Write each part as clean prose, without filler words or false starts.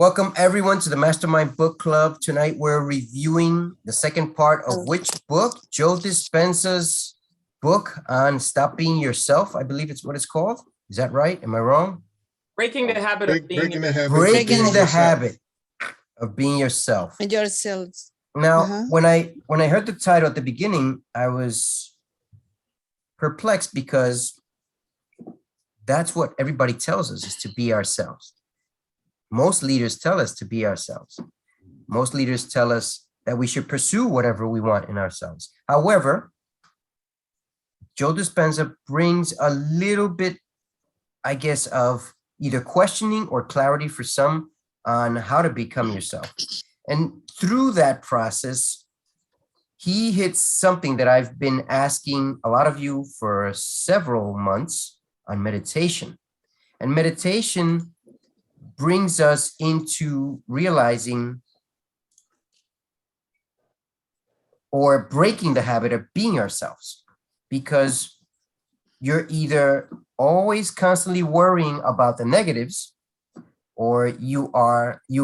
Welcome everyone to the Mastermind Book Club. Tonight we're reviewing the second part of which book? Joe Dispenza's book on Stop Being Yourself. I believe it's what it's called. Is that right? Am I wrong? Breaking the habit of being Breaking the habit of being yourself. Yourselves. Now, when I heard the title at the beginning, I was perplexed because that's what everybody tells us, is to be ourselves. Most leaders tell us to be ourselves. Most leaders tell us that we should pursue whatever we want in ourselves. However, Joe Dispenza brings a little bit, I guess, of either questioning or clarity for some on how to become yourself. And through that process, he hits something that I've been asking a lot of you for several months on meditation. And meditation brings us into realizing or breaking the habit of being ourselves, because you're either always constantly worrying about the negatives, or you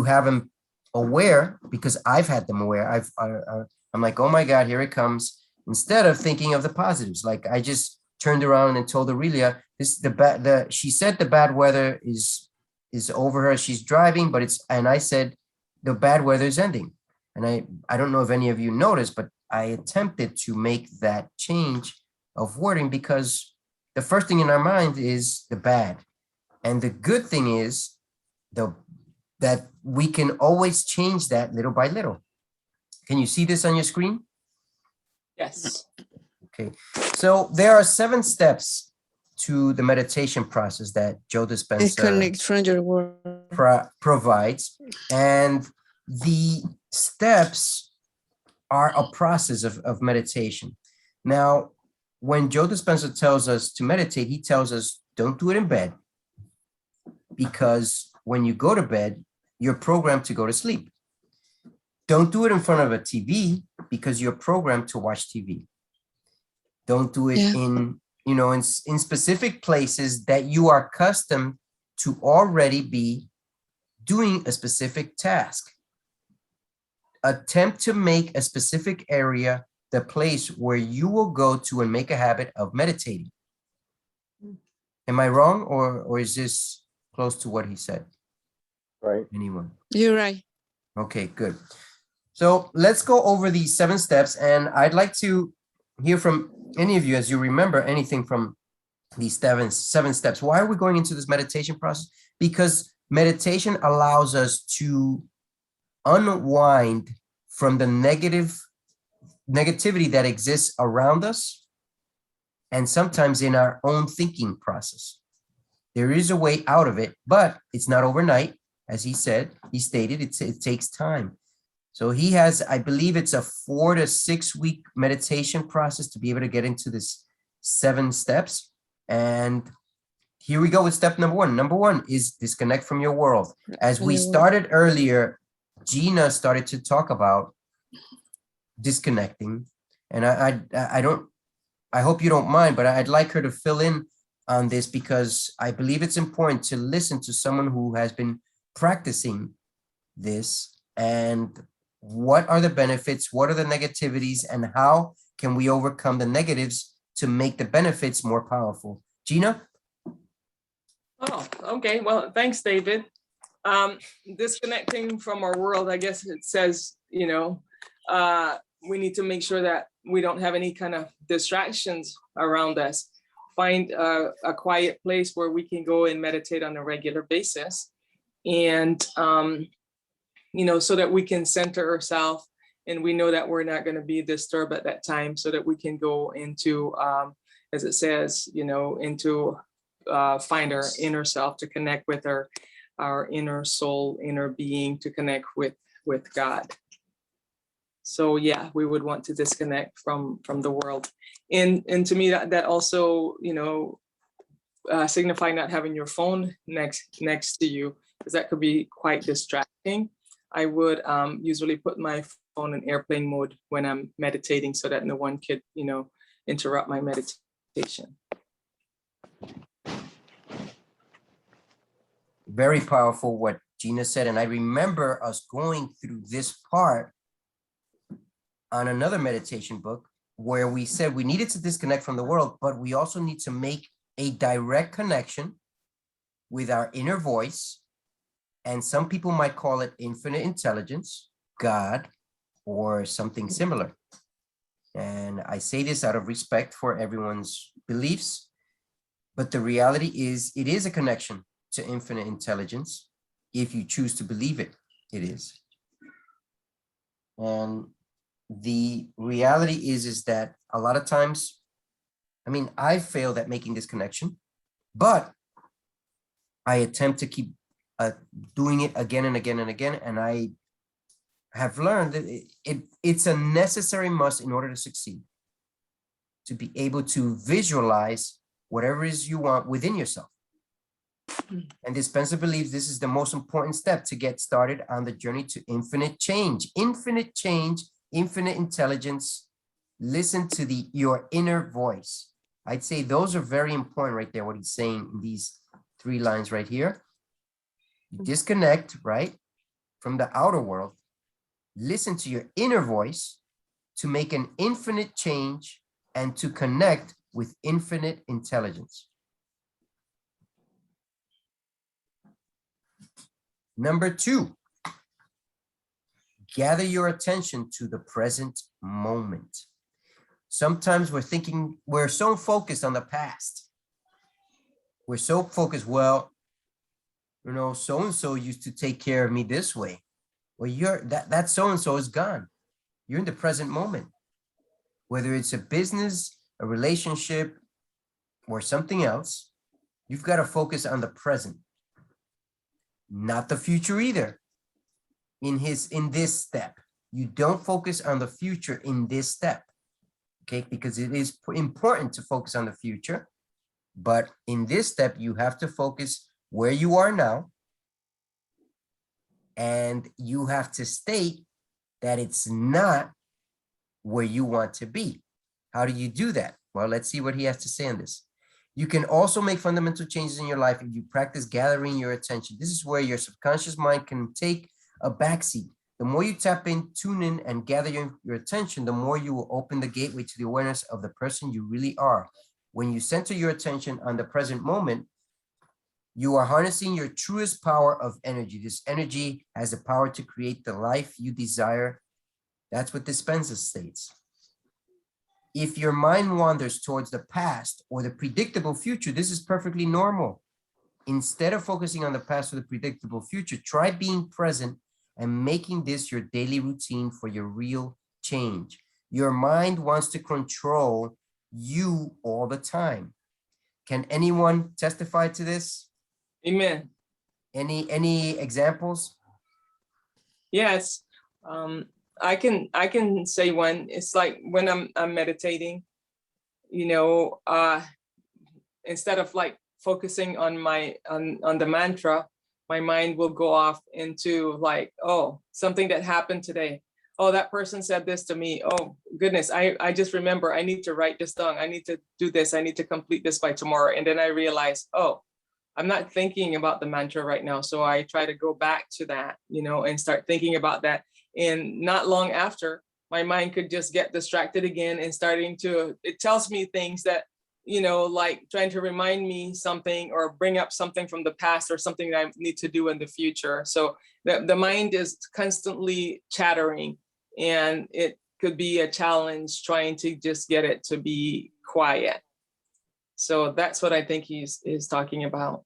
have them aware, because I've had them aware. I'm like, oh my God, here it comes. Instead of thinking of the positives, like I just turned around and told Aurelia, she said the bad weather is over her. She's driving, and I said, the bad weather is ending. And I don't know if any of you noticed, but I attempted to make that change of wording, because the first thing in our mind is the bad. And the good thing is that we can always change that little by little. Can you see this on your screen? Yes. Okay. So there are 7 steps to the meditation process that Joe Dispenza provides. And the steps are a process of meditation. Now, when Joe Dispenza tells us to meditate, he tells us don't do it in bed, because when you go to bed, you're programmed to go to sleep. Don't do it in front of a TV, because you're programmed to watch TV. Don't do it in specific places that you are accustomed to already be doing a specific task. Attempt to make a specific area the place where you will go to and make a habit of meditating. Am I wrong, or is this close to what he said? Right. Anyone? You're right. Okay, good. So let's go over these 7 steps, and I'd like to hear from any of you as you remember anything from these 7 steps. Why are we going into this meditation process? Because meditation allows us to unwind from the negativity that exists around us, and sometimes in our own thinking process. There is a way out of it, but it's not overnight. As he stated, it takes time. So he has, I believe it's a 4 to 6 week meditation process to be able to get into this 7 steps. And here we go with step number 1. Number 1 is disconnect from your world. As we started earlier, Gina started to talk about disconnecting. And I hope you don't mind, but I'd like her to fill in on this, because I believe it's important to listen to someone who has been practicing this, and what are the benefits, what are the negativities, and how can we overcome the negatives to make the benefits more powerful. Gina? Oh, okay. Well, thanks, David. Disconnecting from our world, I guess it says, we need to make sure that we don't have any kind of distractions around us. Find a quiet place where we can go and meditate on a regular basis. And, so that we can center ourselves, and we know that we're not going to be disturbed at that time, so that we can go into, as it says, into find our inner self, to connect with our inner soul, inner being, to connect with God. So yeah, we would want to disconnect from the world. And to me, that also, signify not having your phone next to you, because that could be quite distracting. I would usually put my phone in airplane mode when I'm meditating, so that no one could, interrupt my meditation. Very powerful what Gina said, and I remember us going through this part on another meditation book where we said we needed to disconnect from the world, but we also need to make a direct connection with our inner voice. And some people might call it infinite intelligence, God, or something similar. And I say this out of respect for everyone's beliefs, but the reality is it is a connection to infinite intelligence. If you choose to believe it, it is. And the reality is that a lot of times, I mean, I failed at making this connection, but I attempt to keep doing it again and again and again. And I have learned that it's a necessary must in order to succeed, to be able to visualize whatever it is you want within yourself. And Dispenza believes this is the most important step to get started on the journey to infinite change, infinite intelligence. Listen to your inner voice. I'd say those are very important right there, what he's saying in these 3 lines right here. You disconnect, right, from the outer world. Listen to your inner voice to make an infinite change and to connect with infinite intelligence. Number 2, gather your attention to the present moment. Sometimes we're so focused on the past. We're so focused, well, you know, so-and-so used to take care of me this way. Well, that so-and-so is gone. You're in the present moment. Whether it's a business, a relationship, or something else, you've got to focus on the present, not the future either. In this step, you don't focus on the future in this step, okay? Because it is important to focus on the future, but in this step, you have to focus where you are now, and you have to state that it's not where you want to be. How do you do that? Well, let's see what he has to say on this. You can also make fundamental changes in your life if you practice gathering your attention. This is where your subconscious mind can take a backseat. The more you tap in, tune in, and gather your attention, the more you will open the gateway to the awareness of the person you really are. When you center your attention on the present moment, you are harnessing your truest power of energy. This energy has the power to create the life you desire. That's what Dispenza states. If your mind wanders towards the past or the predictable future, this is perfectly normal. Instead of focusing on the past or the predictable future, try being present and making this your daily routine for your real change. Your mind wants to control you all the time. Can anyone testify to this? Amen. Any examples? Yes. I can say one. It's like when I'm meditating, you know, instead of like focusing on on the mantra, my mind will go off into like, oh, something that happened today. Oh, that person said this to me. Oh goodness, I just remember I need to write this down. I need to do this. I need to complete this by tomorrow. And then I realize, oh, I'm not thinking about the mantra right now. So I try to go back to that, you know, and start thinking about that. And not long after, my mind could just get distracted again and it tells me things that, you know, like trying to remind me something or bring up something from the past or something that I need to do in the future. So the mind is constantly chattering, and it could be a challenge trying to just get it to be quiet. So that's what I think he's talking about.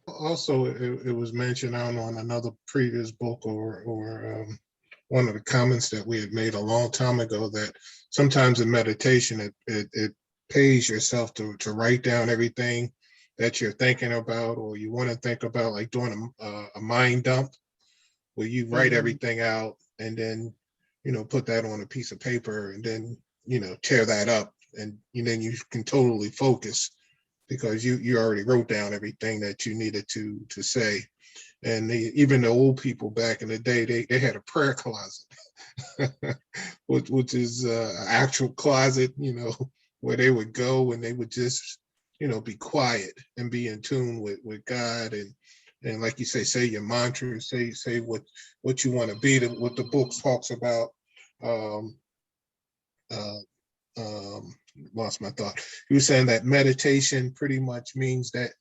Also, it was mentioned, I don't know, in another previous book or one of the comments that we had made a long time ago, that sometimes in meditation, it pays yourself to write down everything that you're thinking about or you want to think about, like doing a mind dump, where you write everything out and then, you know, put that on a piece of paper and then, you know, tear that up, and then you can totally focus because you already wrote down everything that you needed to say. And even the old people back in the day, they had a prayer closet, which is an actual closet, you know, where they would go and they would just, you know, be quiet and be in tune with God and like you say your mantra, say what you want to be, what the book talks about. Um, uh, Lost my thought. You were saying that meditation pretty much means that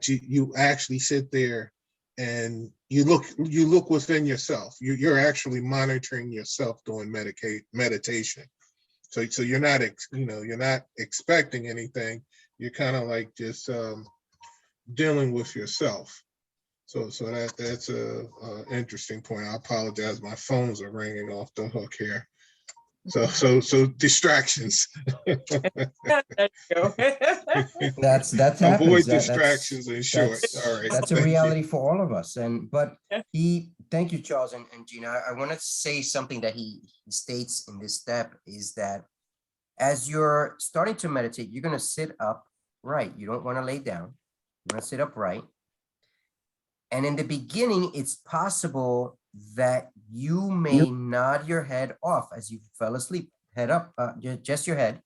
you actually sit there and you look within yourself. You're actually monitoring yourself doing meditation. So you're not you're not expecting anything. You're kind of like just dealing with yourself. So that's a interesting point. I apologize. My phones are ringing off the hook here. So distractions. There you go. That Avoid happens. distractions in short. All right. That's a Thank you. reality for all of us. Thank you, Charles and Gina. I want to say something that he states in this step is that as you're starting to meditate, you're going to sit up right. You don't want to lay down. You're going to sit upright. And in the beginning, it's possible that you may nod your head off as you fell asleep, head up, just your head.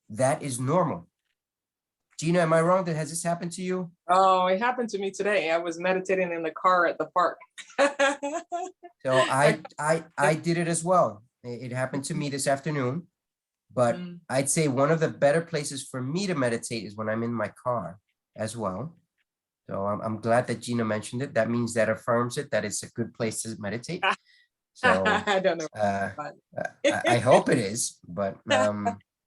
That is normal. Gina, am I wrong? Has this happened to you? Oh, it happened to me today. I was meditating in the car at the park. So I did it as well. It happened to me this afternoon, but I'd say one of the better places for me to meditate is when I'm in my car as well. So I'm glad that Gina mentioned it. That means that affirms it, that it's a good place to meditate. So I don't know. I hope it is, but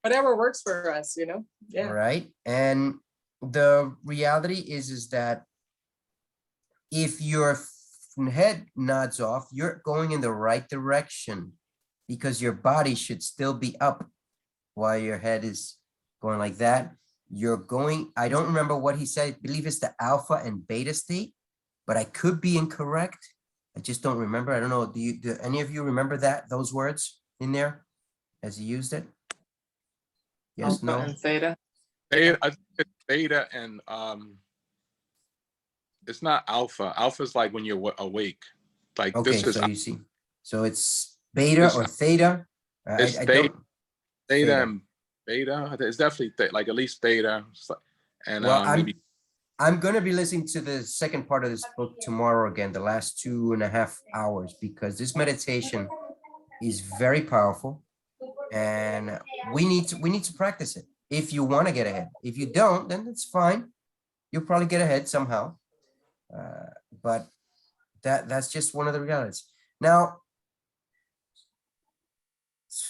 Whatever works for us, you know? Yeah. right. And the reality is that if your head nods off, you're going in the right direction because your body should still be up while your head is going like that. You're going, I don't remember what he said. I believe it's the alpha and beta state, but I could be incorrect. I just don't remember. I don't know. Do any of you remember those words in there as he used it? Yes, Alpha no. and theta. Theta, I think it's theta and it's not alpha. Alpha is like when you're awake. Like Okay, this is so you see, so it's beta or theta. it's I theta, don't. theta and beta. It's definitely like at least theta, and Well, maybe I'm going to be listening to the second part of this book tomorrow again, the last 2.5 hours, because this meditation is very powerful, and we need to practice it if you want to get ahead. If you don't, then it's fine. You'll probably get ahead somehow, but that's just one of the realities. Now,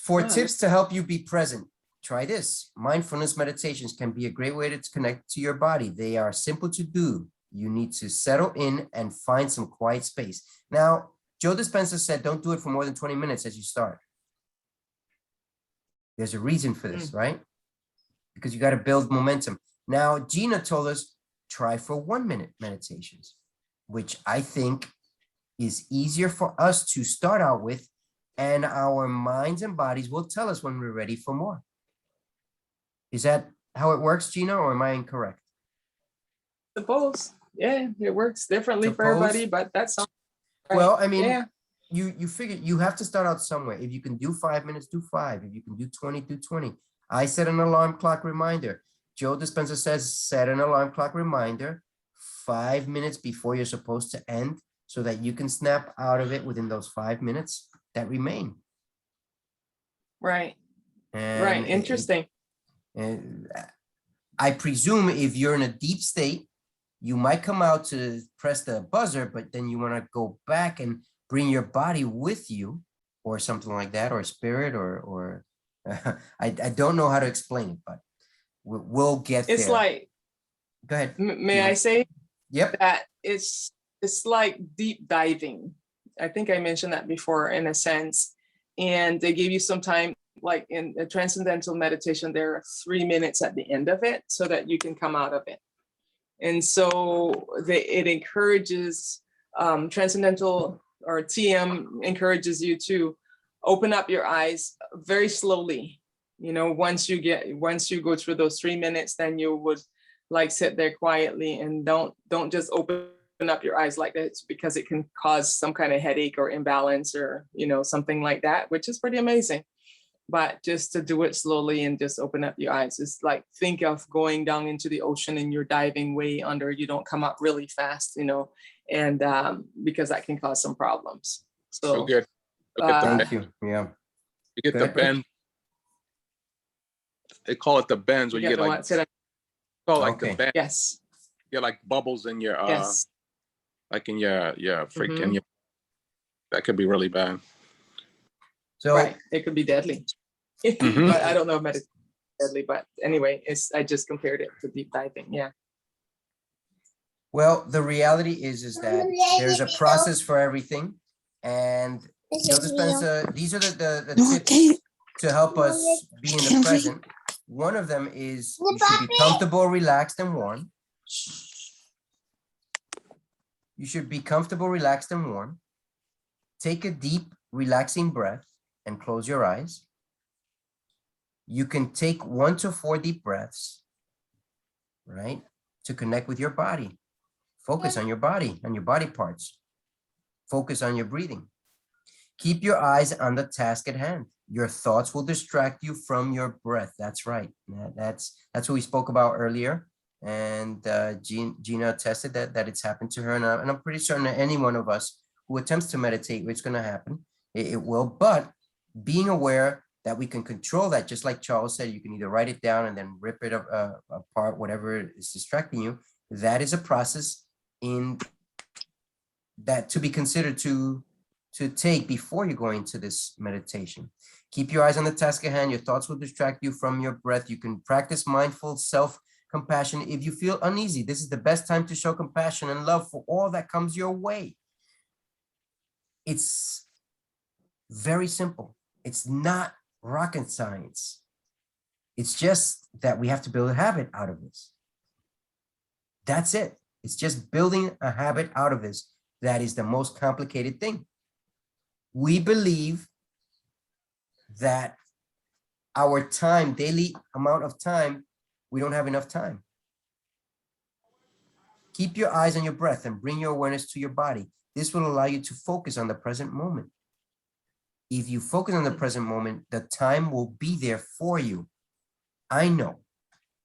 for tips to help you be present, try this. Mindfulness meditations can be a great way to connect to your body. They are simple to do. You need to settle in and find some quiet space. Now, Joe Dispenza said, don't do it for more than 20 minutes as you start. There's a reason for this, right? Because you got to build momentum. Now, Gina told us, try for 1-minute meditations, which I think is easier for us to start out with, and our minds and bodies will tell us when we're ready for more. Is that how it works, Gina, or am I incorrect? Suppose, yeah, it works differently for everybody, but that's right. Well, I mean, yeah. You figure you have to start out somewhere. If you can do 5 minutes, do 5. If you can do 20, do 20. I set an alarm clock reminder. Joe Dispenza says, set an alarm clock reminder 5 minutes before you're supposed to end so that you can snap out of it within those 5 minutes that remain. Right. And right. Interesting. And I presume if you're in a deep state, you might come out to press the buzzer, but then you want to go back and bring your body with you or something like that, or spirit, or I don't know how to explain it, but we'll get there. It's like, go ahead. May I say? Yep. That it's like deep diving. I think I mentioned that before in a sense. And they give you some time, like in a transcendental meditation, there are 3 minutes at the end of it so that you can come out of it. And so it encourages transcendental, or TM encourages you to open up your eyes very slowly. You know, once you go through those 3 minutes, then you would like sit there quietly and don't just open up your eyes like that, because it can cause some kind of headache or imbalance or, you know, something like that, which is pretty amazing. but just to do it slowly and just open up your eyes. It's like, think of going down into the ocean and you're diving way under. You don't come up really fast, you know, and because that can cause some problems. So So get the Thank you. Yeah. you get Go the ahead, Chris. bend. They call it the bends where you you get get the like what? Say that- call it like the Okay. bend. Yes, You get like bubbles in your yes. like in your freaking Mhm. your, that could be really bad. So Right, it could be deadly. Mhm. But I don't know if meditation is deadly, but anyway, I just compared it to deep diving. Yeah. well, the reality is that there's a process for everything, and Joe Dispenza, these are the tips to help us be in the present. One of them is you should be comfortable, relaxed, and warm. You should be comfortable, relaxed, and warm. Take a deep, relaxing breath and close your eyes. You can take 1 to 4 deep breaths, right, to connect with your body. Focus on your body and your body parts. Focus on your breathing. Keep your eyes on the task at hand. Your thoughts will distract you from your breath. That's right. That's what we spoke about earlier. And Gina attested that it's happened to her. And I'm pretty certain that any one of us who attempts to meditate, it's going to happen. It will. But being aware that we can control that, just like Charles said, you can either write it down and then rip it apart, whatever is distracting you. That is a process in that to be considered to take before you go into this meditation. Keep your eyes on the task at hand. Your thoughts will distract you from your breath. You can practice mindful self-compassion. If you feel uneasy, this is the best time to show compassion and love for all that comes your way. It's very simple. It's not rocket science. It's just that we have to build a habit out of this. That's it. It's just building a habit out of this. That is the most complicated thing. We believe that our time, daily amount of time, we don't have enough time. Keep your eyes on your breath and bring your awareness to your body. This will allow you to focus on the present moment. If you focus on the present moment, the time will be there for you. I know.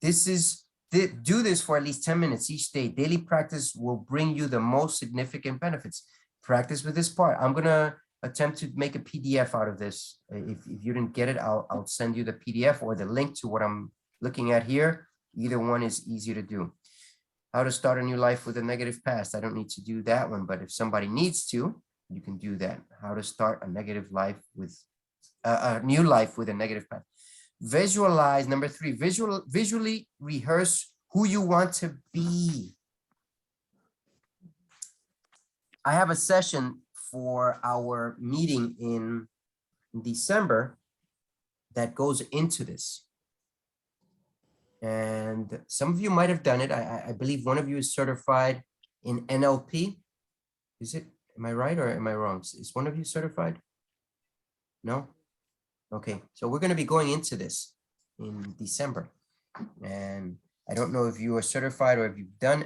Do this for at least 10 minutes each day. Daily practice will bring you the most significant benefits. Practice with this part. I'm going to attempt to make a PDF out of this. If you didn't get it, I'll send you the PDF or the link to what I'm looking at here. Either one is easy to do. How to start a new life with a negative past. I don't need to do that one, but if somebody needs to, you can do that. How to start a negative life with a new life with a negative past. Visualize, number 3, visually rehearse who you want to be. I have a session for our meeting in December that goes into this. And some of you might have done it. I believe one of you is certified in NLP. Is it? Am I right or am I wrong? Is one of you certified? No? Okay, so we're going to be going into this in December. And I don't know if you are certified or have you done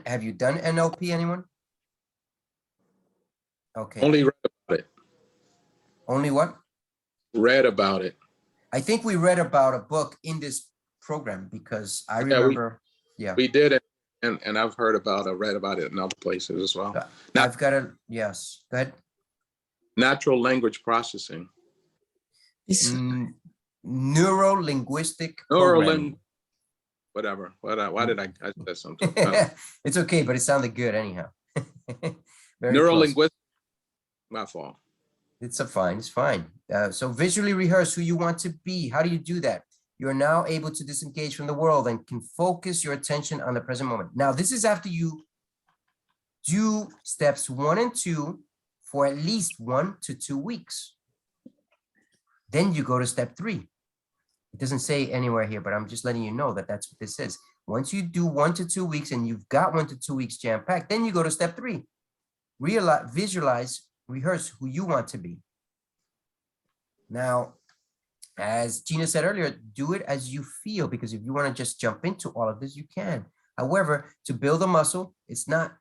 NLP, anyone? Okay. Only read about it. Only what? Read about it. I think we read about a book in this program because I remember, we did it, and I've read about it in other places as well. I've got a, yes, go ahead. Natural language processing. Neuro-linguistic programming. Whatever. Why did I said something? It's okay, but it sounded good anyhow. Neuro-linguistic, my fault. It's fine. It's fine. So visually rehearse who you want to be. How do you do that? You are now able to disengage from the world and can focus your attention on the present moment. Now, this is after you do steps 1 and 2 for at least 1 to 2 weeks. Then you go to step 3. It doesn't say anywhere here, but I'm just letting you know that that's what this is. Once you do 1 to 2 weeks and you've got 1 to 2 weeks jam-packed, then you go to step 3. Realize, visualize, rehearse who you want to be. Now, as Gina said earlier, do it as you feel, because if you want to just jump into all of this, you can. However, to build a muscle, it's not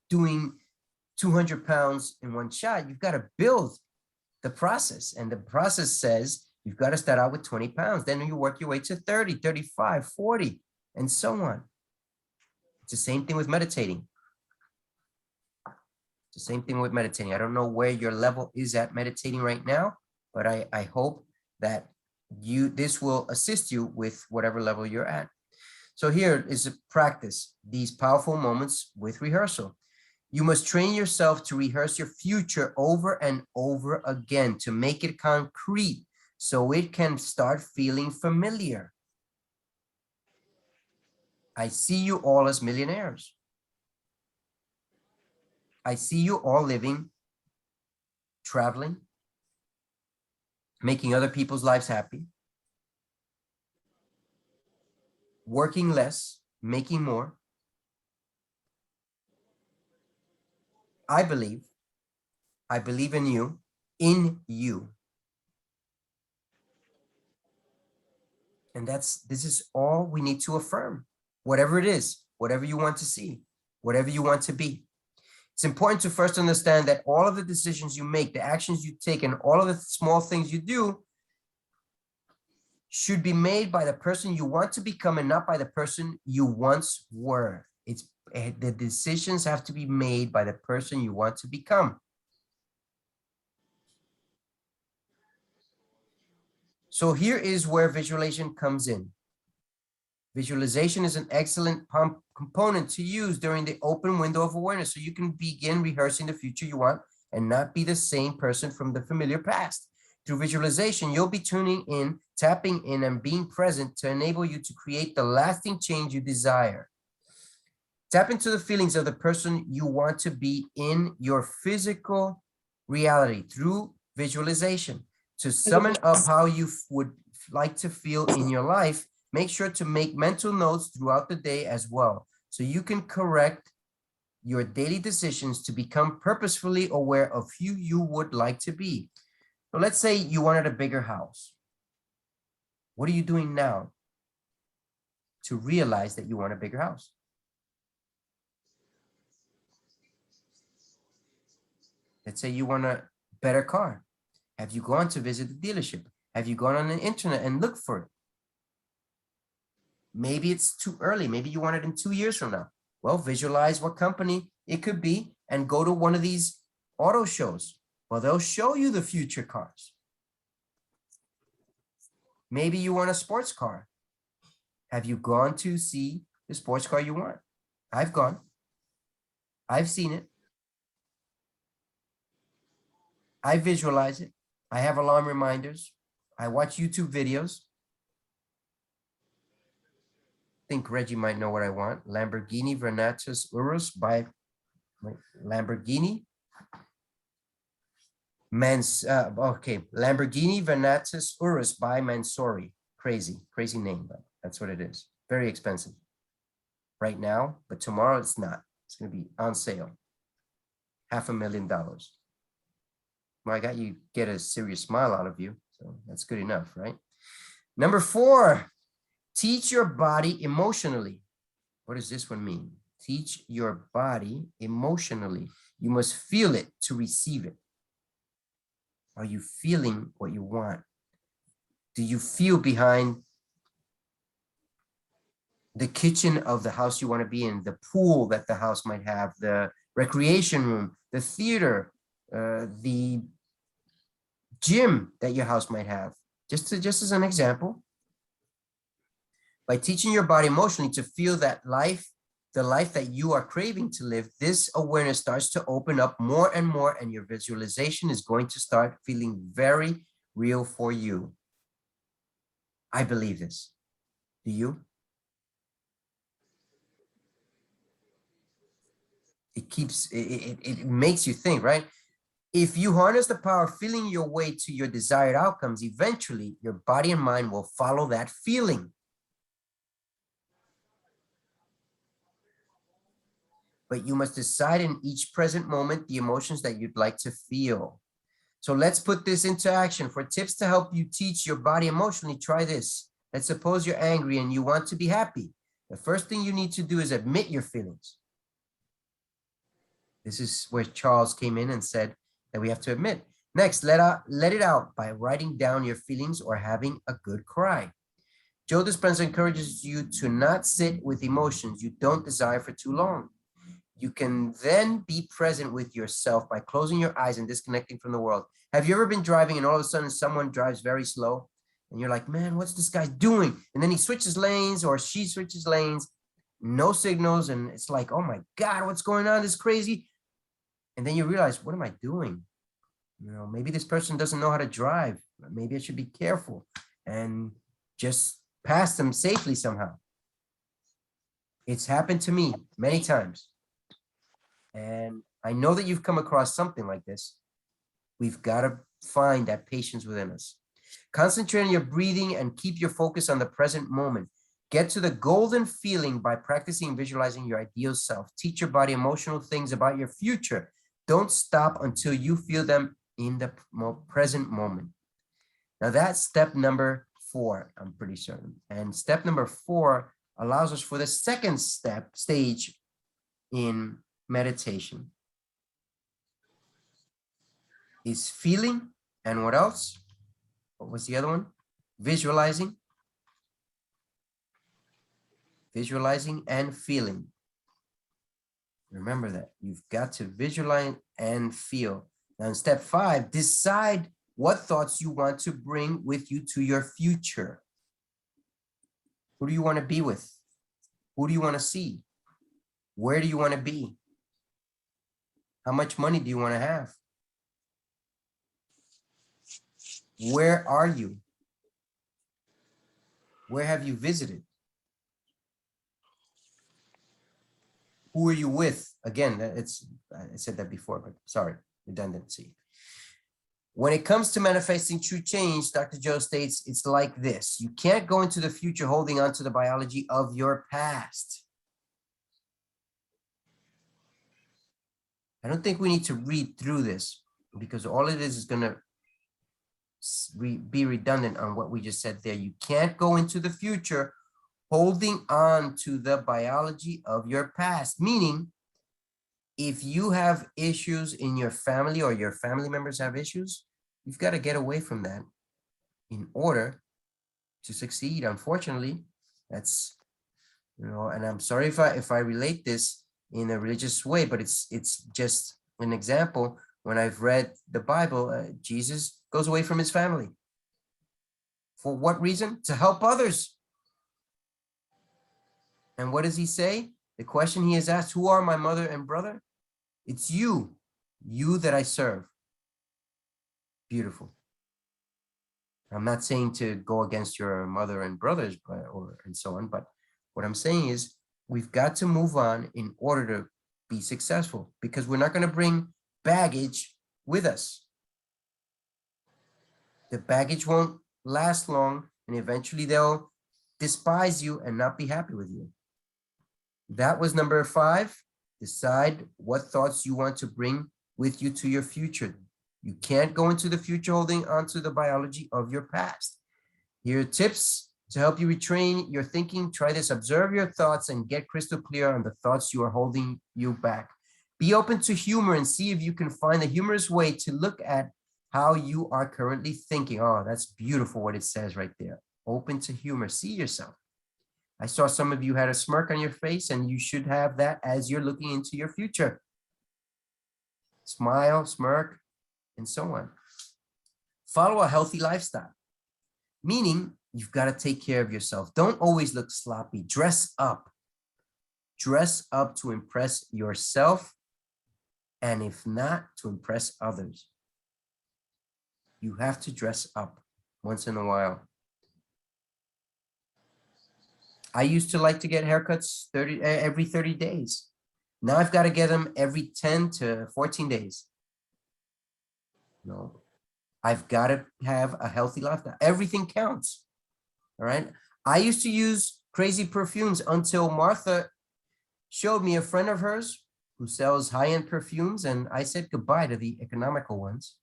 doing 200 pounds in one shot. You've got to build the process. And the process says You've got to start out with 20 pounds. Then you work your way to 30, 35, 40, and so on. It's the same thing with meditating. It's the same thing with meditating. I don't know where your level is at meditating right now, but I hope that this will assist you with whatever level you're at. So here is a practice these powerful moments with rehearsal. You must train yourself to rehearse your future over and over again to make it concrete so it can start feeling familiar. I see you all as millionaires. I see you all living, traveling, making other people's lives happy, working less, making more. I believe in you, in you. And this is all we need to affirm, whatever it is, whatever you want to see, whatever you want to be. It's important to first understand that all of the decisions you make, the actions you take, and all of the small things you do should be made by the person you want to become and not by the person you once were. The decisions have to be made by the person you want to become. So here is where visualization comes in. Visualization is an excellent component to use during the open window of awareness, so you can begin rehearsing the future you want and not be the same person from the familiar past. Through visualization, you'll be tuning in, tapping in, and being present to enable you to create the lasting change you desire. Tap into the feelings of the person you want to be in your physical reality through visualization. To summon up how you would like to feel in your life, make sure to make mental notes throughout the day as well, so you can correct your daily decisions to become purposefully aware of who you would like to be. So let's say you wanted a bigger house. What are you doing now to realize that you want a bigger house? Let's say you want a better car. Have you gone to visit the dealership? Have you gone on the internet and looked for it? Maybe it's too early. Maybe you want it in 2 years from now. Well, visualize what company it could be and go to one of these auto shows. Well, they'll show you the future cars. Maybe you want a sports car. Have you gone to see the sports car you want? I've gone. I've seen it. I visualize it. I have alarm reminders. I watch YouTube videos. I think Reggie might know what I want. Lamborghini Vernatus Urus by Lamborghini. Lamborghini Vernatus Urus by Mansory. Crazy name, but that's what it is. Very expensive right now, but tomorrow it's not. It's going to be on sale. $500,000. Well, I got you get a serious smile out of you, so that's good enough, right? Number 4, teach your body emotionally. What does this one mean? Teach your body emotionally. You must feel it to receive it. Are you feeling what you want? Do you feel behind the kitchen of the house you want to be in, the pool that the house might have, the recreation room, the theater, the gym that your house might have? Just as an example. By teaching your body emotionally to feel that life, the life that you are craving to live, this awareness starts to open up more and more, and your visualization is going to start feeling very real for you. I believe this. Do you? It makes you think, right? If you harness the power of feeling your way to your desired outcomes, eventually your body and mind will follow that feeling. But you must decide in each present moment the emotions that you'd like to feel. So let's put this into action. For tips to help you teach your body emotionally, try this. Let's suppose you're angry and you want to be happy. The first thing you need to do is admit your feelings. This is where Charles came in and said that we have to admit. Next, let it out by writing down your feelings or having a good cry. Joe Dispenza encourages you to not sit with emotions you don't desire for too long. You can then be present with yourself by closing your eyes and disconnecting from the world. Have you ever been driving and all of a sudden someone drives very slow and you're like, man, what's this guy doing? And then he switches lanes or she switches lanes, no signals. And it's like, oh my God, what's going on? This is crazy. And then you realize, what am I doing? Maybe this person doesn't know how to drive. Maybe I should be careful and just pass them safely somehow. It's happened to me many times. And I know that you've come across something like this. We've got to find that patience within us. Concentrate on your breathing and keep your focus on the present moment. Get to the golden feeling by practicing and visualizing your ideal self. Teach your body emotional things about your future. Don't stop until you feel them in the present moment. Now that's step number 4, I'm pretty certain. And step number 4 allows us for the second stage in meditation. Is feeling, and what else? What was the other one? Visualizing. Visualizing and feeling. Remember that. You've got to visualize and feel. Now in step 5, decide what thoughts you want to bring with you to your future. Who do you want to be with? Who do you want to see? Where do you want to be? How much money do you want to have? Where are you? Where have you visited? Who are you with? Again, I said that before, but sorry, redundancy. When it comes to manifesting true change, Dr. Joe states, it's like this. You can't go into the future holding on to the biology of your past. I don't think we need to read through this because all it is going to be redundant on what we just said there. You can't go into the future holding on to the biology of your past, meaning if you have issues in your family or your family members have issues, you've got to get away from that in order to succeed. Unfortunately, that's, and I'm sorry if I relate this in a religious way, but it's just an example. When I've read the Bible, Jesus goes away from his family. For what reason? To help others. And what does he say? The question he is asked, who are my mother and brother? It's you that I serve. Beautiful. I'm not saying to go against your mother and brothers and so on, but what I'm saying is we've got to move on in order to be successful because we're not going to bring baggage with us. The baggage won't last long and eventually they'll despise you and not be happy with you. That was number 5. Decide what thoughts you want to bring with you to your future. You can't go into the future holding onto the biology of your past. Here are tips to help you retrain your thinking. Try this. Observe your thoughts and get crystal clear on the thoughts you are holding you back. Be open to humor and see if you can find a humorous way to look at how you are currently thinking. Oh, that's beautiful what it says right there. Open to humor. See yourself. I saw some of you had a smirk on your face, and you should have that as you're looking into your future. Smile, smirk, and so on. Follow a healthy lifestyle, meaning you've got to take care of yourself. Don't always look sloppy. Dress up. Dress up to impress yourself, and if not, to impress others. You have to dress up once in a while. I used to like to get haircuts every 30 days. Now I've got to get them every 10 to 14 days. No, I've got to have a healthy lifestyle. Everything counts. All right. I used to use crazy perfumes until Martha showed me a friend of hers who sells high-end perfumes, and I said goodbye to the economical ones.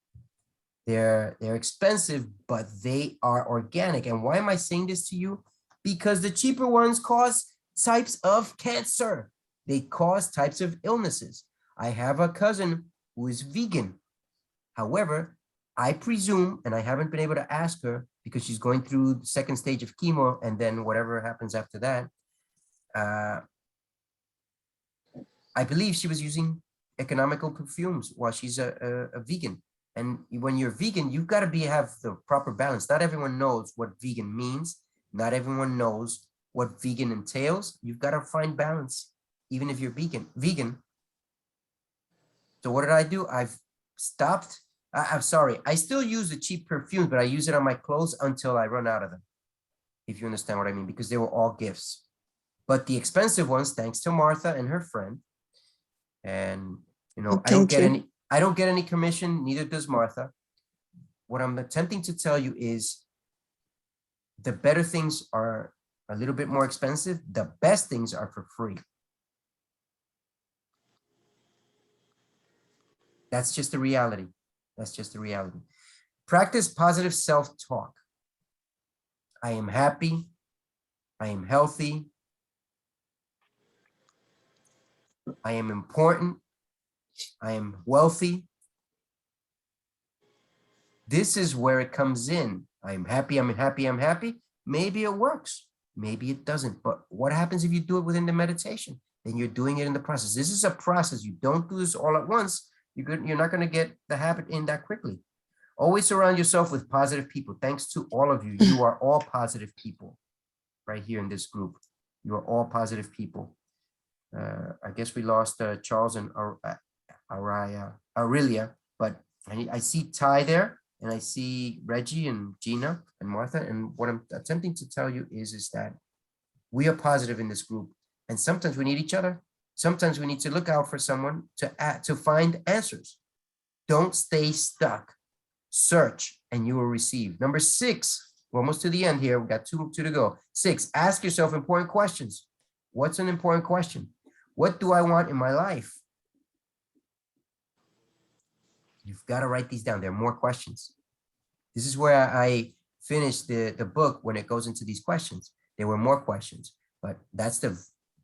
They're expensive, but they are organic. And why am I saying this to you? Because the cheaper ones cause types of cancer. They cause types of illnesses. I have a cousin who is vegan. However, I presume, and I haven't been able to ask her because she's going through the second stage of chemo and then whatever happens after that. I believe she was using economical perfumes while she's a vegan. And when you're vegan, you've got to have the proper balance. Not everyone knows what vegan means. Not everyone knows what vegan entails. You've got to find balance, even if you're vegan. So what did I do? I've stopped. I'm sorry. I still use the cheap perfumes, but I use it on my clothes until I run out of them. If you understand what I mean, because they were all gifts. But the expensive ones, thanks to Martha and her friend, and Thank you. I don't get any commission, neither does Martha. What I'm attempting to tell you is the better things are a little bit more expensive. The best things are for free. That's just the reality. That's just the reality. Practice positive self-talk. I am happy. I am healthy. I am important. I am wealthy. This is where it comes in. I'm happy, I'm happy, I'm happy. Maybe it works. Maybe it doesn't. But what happens if you do it within the meditation? Then you're doing it in the process. This is a process. You don't do this all at once. You're not going to get the habit in that quickly. Always surround yourself with positive people. Thanks to all of you. You are all positive people right here in this group. You are all positive people. I guess we lost Charles and Aurelia, but I see Ty there, and I see Reggie and Gina and Martha. And what I'm attempting to tell you is that we are positive in this group, and sometimes we need each other. Sometimes we need to look out for someone to find answers. Don't stay stuck. Search, and you will receive. Number 6, we're almost to the end here. We got two to go. 6, ask yourself important questions. What's an important question? What do I want in my life? You've got to write these down. There are more questions. This is where I finished the book when it goes into these questions. There were more questions, but that's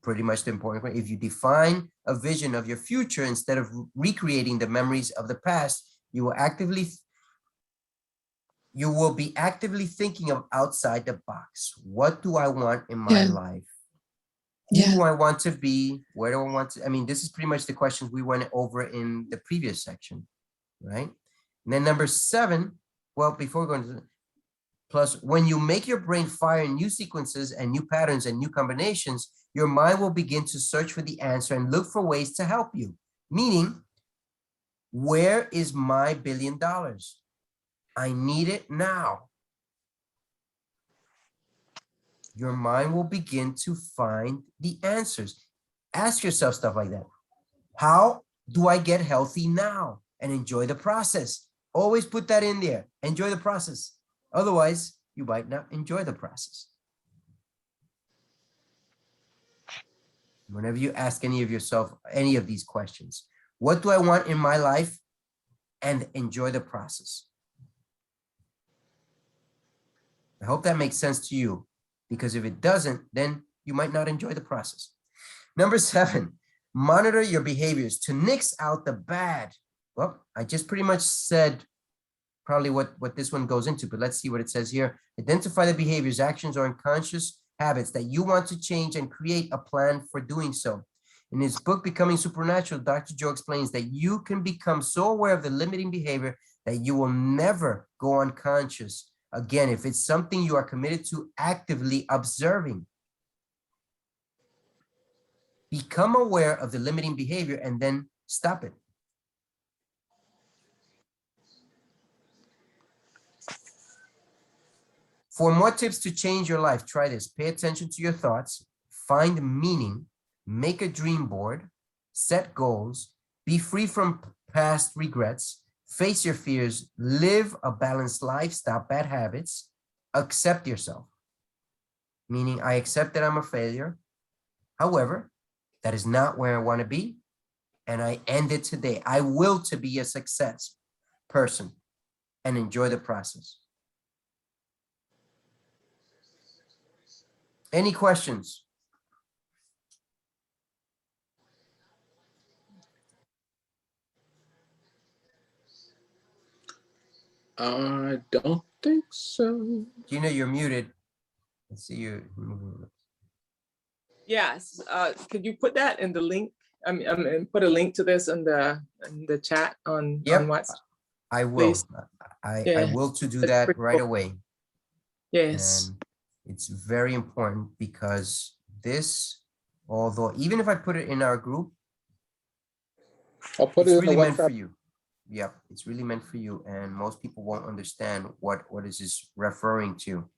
pretty much the important point. If you define a vision of your future instead of recreating the memories of the past, you will be actively thinking of outside the box. What do I want in my life? Who do I want to be? Where do I want to? I mean, this is pretty much the questions we went over in the previous section, right? And then number 7, well, before we go into plus, when you make your brain fire new sequences and new patterns and new combinations, your mind will begin to search for the answer and look for ways to help you. Meaning, where is my $1 billion? I need it now. Your mind will begin to find the answers. Ask yourself stuff like that. How do I get healthy now and enjoy the process? Always put that in there. Enjoy the process. Otherwise, you might not enjoy the process. Whenever you ask any of yourself any of these questions, what do I want in my life? And enjoy the process. I hope that makes sense to you, because if it doesn't, then you might not enjoy the process. Number 7, monitor your behaviors to nix out the bad. Well, I just pretty much said probably what this one goes into, but let's see what it says here. Identify the behaviors, actions, or unconscious habits that you want to change and create a plan for doing so. In his book, Becoming Supernatural, Dr. Joe explains that you can become so aware of the limiting behavior that you will never go unconscious again if it's something you are committed to actively observing. Become aware of the limiting behavior and then stop it. For more tips to change your life, try this. Pay attention to your thoughts, find meaning, make a dream board, set goals, be free from past regrets, face your fears, live a balanced life, stop bad habits, accept yourself. Meaning, I accept that I'm a failure. However, that is not where I want to be. And I end it today. I will to be a success person and enjoy the process. Any questions? I don't think so. Gina, you're muted. I see you. Yes, could you put that in the link? I mean, put a link to this in the chat on Yep, WhatsApp, I will. please. I Yeah, will to do that's that pretty right cool. away. Yes, And it's very important because this, although even if I put it in our group, I'll put it's it in the really meant for WhatsApp. you. Yep, it's really meant for you. And most people won't understand what is this referring to.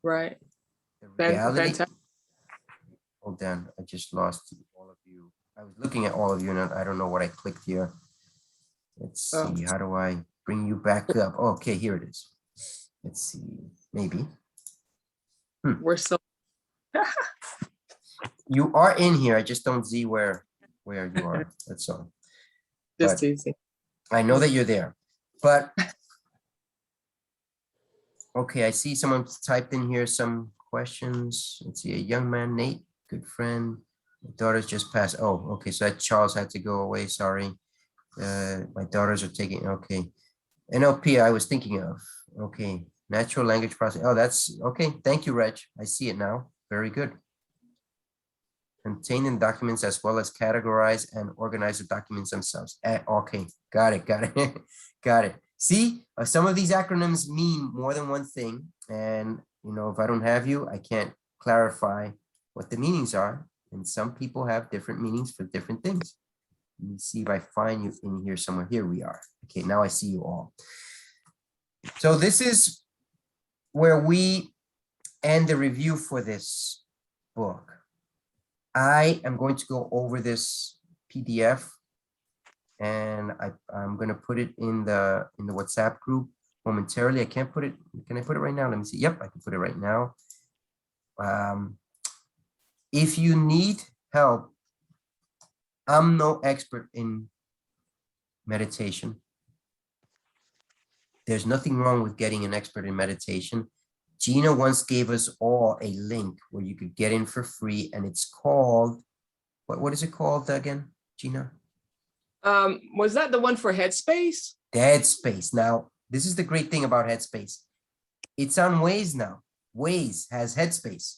right. The reality. Fantastic. Hold on, I just lost all of you. I was looking at all of you and I don't know what I clicked here. Let's Oh, see, how do I bring you back up? Okay, here it is. Let's see, maybe. we're so You are in here, I just don't see where you are, that's all. just But easy. I know that you're there, but okay, I see someone typed in here some questions. Let's see, a young man, Nate, good friend. My daughters just passed. Oh, okay, so that Charles had to go away, sorry. My daughters are taking, okay. NLP I was thinking of, okay. Natural language processing, oh, that's, okay, thank you, Reg. I see it now, very good. Contain in documents as well as categorize and organize the documents themselves. Okay, got it, got it. See, some of these acronyms mean more than one thing. And, you know, if I don't have you, I can't clarify what the meanings are. And some people have different meanings for different things. Let me see if I find you in here somewhere. Here we are. Okay, now I see you all. So this is where we end the review for this book. I am going to go over this PDF and I'm going to put it in the WhatsApp group momentarily. I can't put it. Can I put it right now? Let me see. Yep, I can put it right now. If you need help, I'm no expert in meditation. There's nothing wrong with getting an expert in meditation. Gina once gave us all a link where you could get in for free, and it's called, what is it called again, Gina? Was that the one for Headspace? Headspace. Now, this is the great thing about Headspace. It's on Waze now. Waze has Headspace.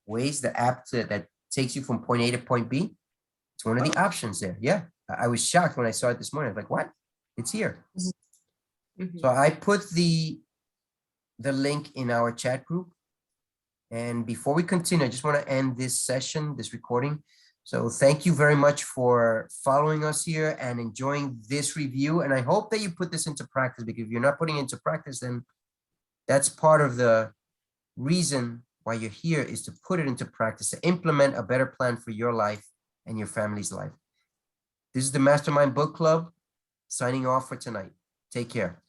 Waze, the app that takes you from point A to point B. It's one of the options there. Yeah, I was shocked when I saw it this morning. I was like, what? It's here. Mhm. So I put the link in our chat group. And before we continue, I just want to end this session, this recording. So thank you very much for following us here and enjoying this review. And I hope that you put this into practice, because if you're not putting it into practice, then that's part of the reason why you're here, is to put it into practice, to implement a better plan for your life and your family's life. This is the Mastermind Book Club signing off for tonight. Take care.